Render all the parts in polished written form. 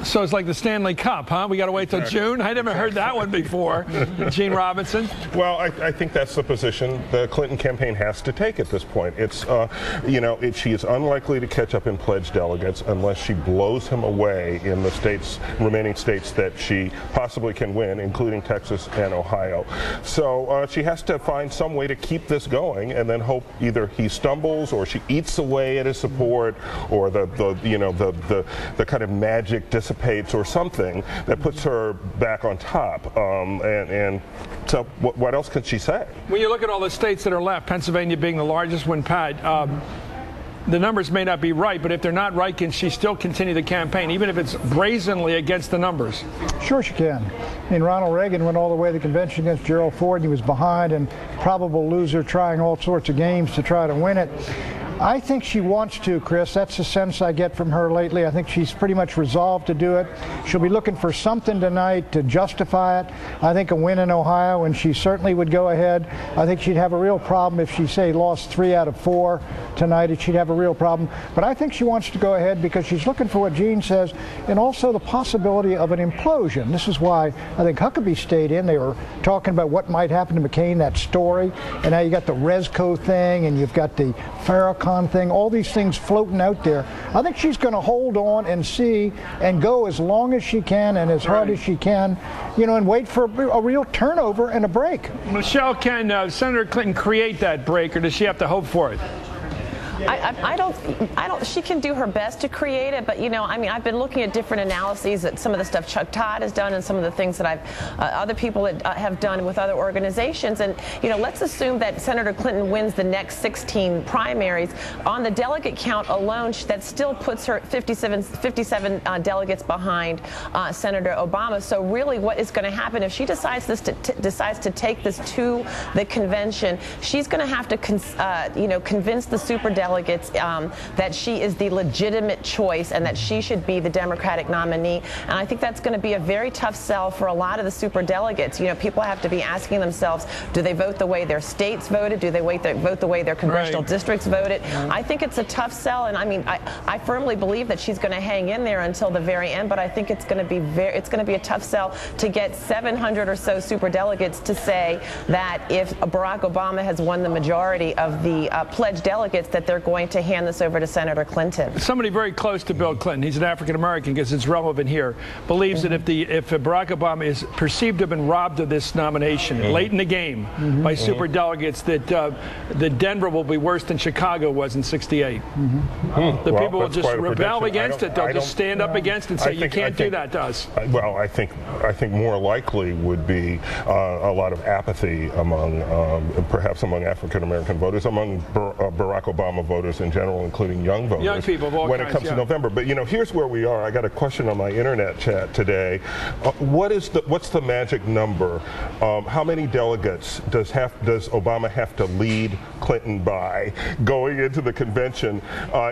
So it's like the Stanley Cup, huh? We got to wait till June? I never heard that one before. Gene Robinson? Well, I think that's the position the Clinton campaign has to take at this point. It's, she is unlikely to catch up in pledged delegates unless she blows him away in the remaining states that she possibly can win, including Texas and Ohio. So she has to find some way to keep this going and then hope either he stumbles or she eats away at his support or the kind of magic dissipates or something that puts her back on top. And so what else can she say? When you look at all the states that are left, Pennsylvania being the largest one, Pat, the numbers may not be right, but if they're not right, can she still continue the campaign, even if it's brazenly against the numbers? Sure she can. I mean, Ronald Reagan went all the way to the convention against Gerald Ford, and he was behind and probable loser, trying all sorts of games to try to win it. I think she wants to, Chris. That's the sense I get from her lately. I think she's pretty much resolved to do it. She'll be looking for something tonight to justify it. I think a win in Ohio, and she certainly would go ahead. I think she'd have a real problem if she, say, lost 3 out of 4 tonight. She'd have a real problem. But I think she wants to go ahead because she's looking for what Gene says, and also the possibility of an implosion. This is why I think Huckabee stayed in. They were talking about what might happen to McCain, that story. And now you got the Resco thing, and you've got the Farrakhan thing, all these things floating out there. I think she's going to hold on and see and go as long as she can and as hard as she can, and wait for a real turnover and a break. Michelle, can Senator Clinton create that break, or does she have to hope for it? I don't, she can do her best to create it, but I've been looking at different analyses at some of the stuff Chuck Todd has done and some of the things that other people have done with other organizations. And, let's assume that Senator Clinton wins the next 16 primaries. On the delegate count alone, that still puts her 57 delegates behind Senator Obama. So really what is going to happen if she decides to take this to the convention, she's going to have to, convince the super delegates that she is the legitimate choice and that she should be the Democratic nominee. And I think that's going to be a very tough sell for a lot of the super delegates. People have to be asking themselves, do they vote the way their states voted? Do they vote the way their congressional districts voted? I think it's a tough sell, and I firmly believe that she's going to hang in there until the very end, but I think it's going to be a tough sell to get 700 or so super delegates to say that if Barack Obama has won the majority of the pledged delegates, that they're going to hand this over to Senator Clinton. Somebody very close to Bill Clinton, he's an African-American because it's relevant here, believes that if Barack Obama is perceived to have been robbed of this nomination late in the game by super delegates, that Denver will be worse than Chicago was in '68. The people will just rebel against it. They'll just stand up against it and say, you can't do that to us. Well, I think more likely would be a lot of apathy among, perhaps among African-American voters, among Barack Obama voters in general, including young voters. Young people of all when kinds, it comes to November. But here's where we are. I got a question on my internet chat today. What's the magic number? How many delegates does Obama have to lead Clinton by going into the convention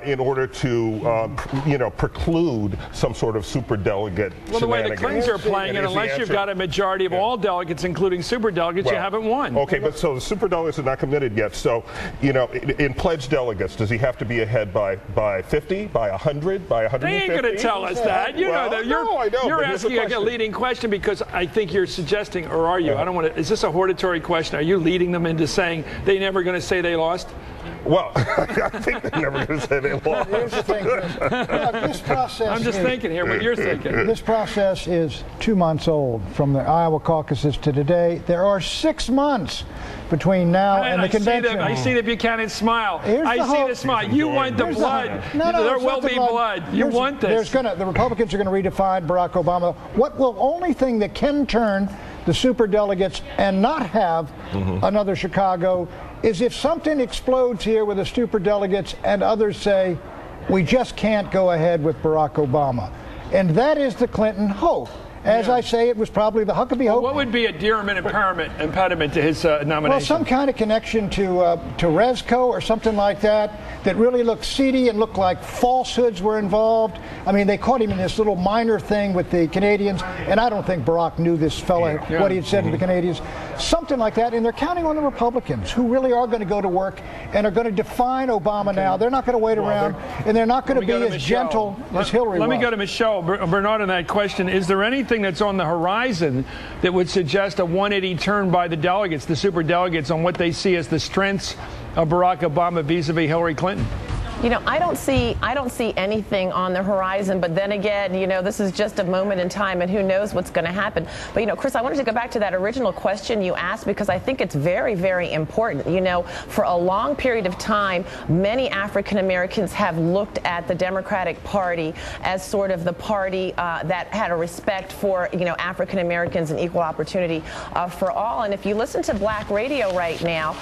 in order to preclude some sort of super delegate Well, the way the Clintons are playing it, unless you've got a majority of all delegates, including super delegates, you haven't won. Okay, but so the super delegates are not committed yet. So, in pledged delegates, does he have to be ahead by 50, by 100, by 150? They ain't going to tell us that. You're asking a leading question because I think you're suggesting, or are you? I don't want to. Is this a hortatory question? Are you leading them into saying they're never going to say they lost? Well, I think they're never going to say they lost. Here's the thing, this process. I'm just thinking here what you're thinking. This process is 2 months old from the Iowa caucuses to today. There are 6 months between now and the convention. I see the Buchanan smile. I see the smile. You want the blood. There will be blood. You want this. The Republicans are going to redefine Barack Obama. Only thing that can turn the super delegates and not have another Chicago is if something explodes here with the super delegates and others say, we just can't go ahead with Barack Obama. And that is the Clinton hope. As I say, it was probably the Huckabee hope. What would be a Dearman impediment to his nomination? Well, some kind of connection to Resco or something like that really looked seedy and looked like falsehoods were involved. I mean, they caught him in this little minor thing with the Canadians, and I don't think Barack knew this fellow, what he had said to the Canadians. Something something like that, and they're counting on the Republicans, who really are going to go to work and are going to define Obama now. They're not going to wait around, and they're not going to be as gentle as Hillary was. Let me go to Michelle Bernard on that question. Is there anything that's on the horizon that would suggest a 180 turn by the delegates, the super delegates, on what they see as the strengths of Barack Obama vis-a-vis Hillary Clinton? You know, I don't see anything on the horizon, but then again, you know, this is just a moment in time, and who knows what's going to happen. But, you know, Chris, I wanted to go back to that original question you asked, because I think it's very, very important. You know, for a long period of time, many African Americans have looked at the Democratic Party as sort of the party that had a respect for, you know, African Americans and equal opportunity for all. And if you listen to black radio right now,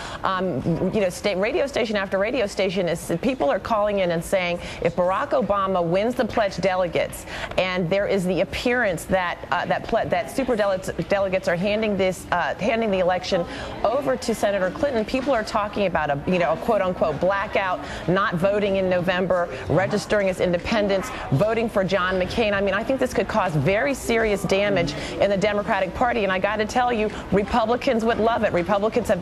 you know, radio station after radio station, people are calling in and saying, if Barack Obama wins the pledged delegates, and there is the appearance that that super delegates are handing the election over to Senator Clinton, people are talking about a quote unquote blackout, not voting in November, registering as independents, voting for John McCain. I mean, I think this could cause very serious damage in the Democratic Party, and I got to tell you, Republicans would love it. Republicans have been